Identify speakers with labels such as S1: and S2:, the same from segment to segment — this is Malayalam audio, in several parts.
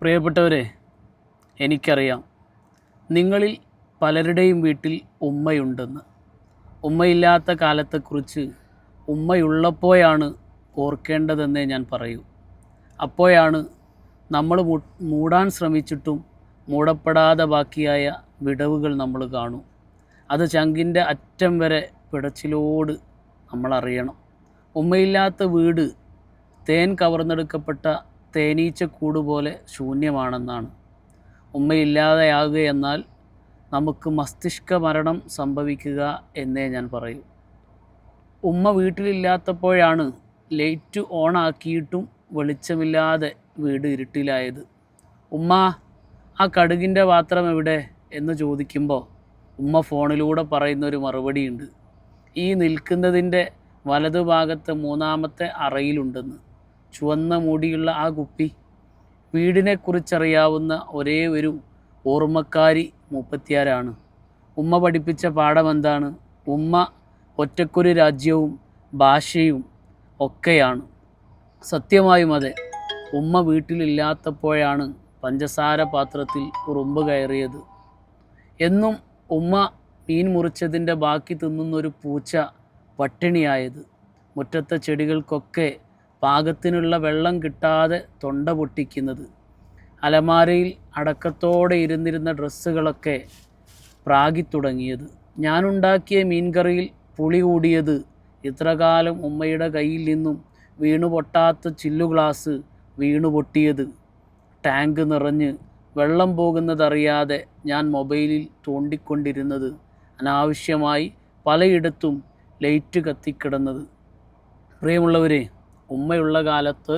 S1: പ്രിയപ്പെട്ടവരെ, എനിക്കറിയാം നിങ്ങളിൽ പലരുടെയും വീട്ടിൽ ഉമ്മയുണ്ടെന്ന്. ഉമ്മയില്ലാത്ത കാലത്തെക്കുറിച്ച് ഉമ്മയുള്ളപ്പോഴാണ് ഓർക്കേണ്ടതെന്നേ ഞാൻ പറയൂ. അപ്പോഴാണ് നമ്മൾ മൂടാൻ ശ്രമിച്ചിട്ടും മൂടപ്പെടാതെ ബാക്കിയായ വിടവുകൾ നമ്മൾ കാണും. അത് ചങ്കിൻ്റെ അറ്റം വരെ പിടച്ചിലോട് നമ്മളറിയണം. ഉമ്മയില്ലാത്ത വീട് തേൻ കവർന്നെടുക്കപ്പെട്ട തേനീച്ചക്കൂട് പോലെ ശൂന്യമാണെന്നാണ്. ഉമ്മയില്ലാതെയാകുകയെന്നാൽ നമുക്ക് മസ്തിഷ്ക മരണം സംഭവിക്കുക എന്നേ ഞാൻ പറയൂ. ഉമ്മ വീട്ടിലില്ലാത്തപ്പോഴാണ് ലൈറ്റ് ഓണാക്കിയിട്ടും വെളിച്ചമില്ലാതെ വീട് ഇരുട്ടിലായത്. ഉമ്മ, ആ കടുകിൻ്റെ പാത്രം എവിടെ എന്ന് ചോദിക്കുമ്പോൾ ഉമ്മ ഫോണിലൂടെ പറയുന്നൊരു മറുപടിയുണ്ട്: ഈ നിൽക്കുന്നതിൻ്റെ വലതുഭാഗത്തെ മൂന്നാമത്തെ അറയിലുണ്ടെന്ന്. ചുവന്ന മൂടിയുള്ള ആ കുപ്പി. വീടിനെക്കുറിച്ചറിയാവുന്ന ഒരേ ഒരു ഓർമ്മക്കാരി മൂപ്പത്തിയാരാണ്. ഉമ്മ പഠിപ്പിച്ച പാഠമെന്താണ്? ഉമ്മ ഒറ്റക്കൊരു രാജ്യവും ഭാഷയും ഒക്കെയാണ്. സത്യമായും അതെ, ഉമ്മ വീട്ടിലില്ലാത്തപ്പോഴാണ് പഞ്ചസാര പാത്രത്തിൽ ഉറുമ്പ് കയറിയത്. എന്നും ഉമ്മ മീൻ മുറിച്ചതിൻ്റെ ബാക്കി തിന്നുന്നൊരു പൂച്ച പട്ടിണിയായത്. മുറ്റത്തെ ചെടികൾക്കൊക്കെ പാകത്തിനുള്ള വെള്ളം കിട്ടാതെ തൊണ്ട പൊട്ടിക്കുന്നത്. അലമാരയിൽ അടക്കത്തോടെ ഇരുന്നിരുന്ന ഡ്രസ്സുകളൊക്കെ പ്രാഗിത്തുടങ്ങിയത്. ഞാനുണ്ടാക്കിയ മീൻകറിയിൽ പുളി കൂടിയത്. ഇത്രകാലം ഉമ്മയുടെ കയ്യിൽ നിന്നും വീണു പൊട്ടാത്ത ചില്ലു ഗ്ലാസ് വീണു പൊട്ടിയത്. ടാങ്ക് നിറഞ്ഞ് വെള്ളം പോകുന്നതറിയാതെ ഞാൻ മൊബൈലിൽ തോണ്ടിക്കൊണ്ടിരുന്നത്. അനാവശ്യമായി പലയിടത്തും ലൈറ്റ് കത്തിക്കിടന്നത്. പ്രിയമുള്ളവരെ, ഉമ്മയുള്ള കാലത്ത്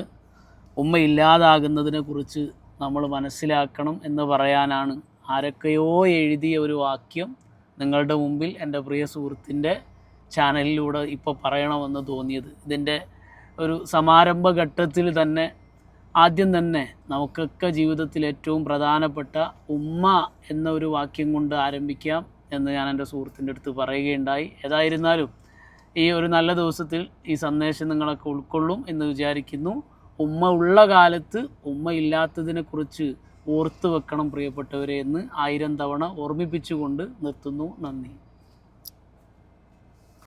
S1: ഉമ്മയില്ലാതാകുന്നതിനെക്കുറിച്ച് നമ്മൾ മനസ്സിലാക്കണം എന്ന് പറയാനാണ് ആരൊക്കെയോ എഴുതിയ ഒരു വാക്യം നിങ്ങളുടെ മുമ്പിൽ എൻ്റെ പ്രിയ സുഹൃത്തിൻ്റെ ചാനലിലൂടെ ഇപ്പോൾ പറയണമെന്ന് തോന്നിയത്. ഇതിൻ്റെ ഒരു സമാരംഭ ഘട്ടത്തിൽ തന്നെ ആദ്യം തന്നെ നമുക്കൊക്കെ ജീവിതത്തിൽ ഏറ്റവും പ്രധാനപ്പെട്ട ഉമ്മ എന്ന ഒരു വാക്യം കൊണ്ട് ആരംഭിക്കാം എന്ന് ഞാൻ എൻ്റെ സുഹൃത്തിൻ്റെ അടുത്ത് പറയുകയുണ്ടായി. ഏതായിരുന്നാലും ഈ ഒരു നല്ല ദിവസത്തിൽ ഈ സന്ദേശം നിങ്ങളൊക്കെ ഉൾക്കൊള്ളും എന്ന് വിചാരിക്കുന്നു. ഉമ്മ ഉള്ള കാലത്ത് ഉമ്മ ഇല്ലാത്തതിനെക്കുറിച്ച് ഓർത്തു വെക്കണം പ്രിയപ്പെട്ടവരെ എന്ന് 1000 തവണ ഓർമ്മിപ്പിച്ചുകൊണ്ട് നിർത്തുന്നു. നന്ദി.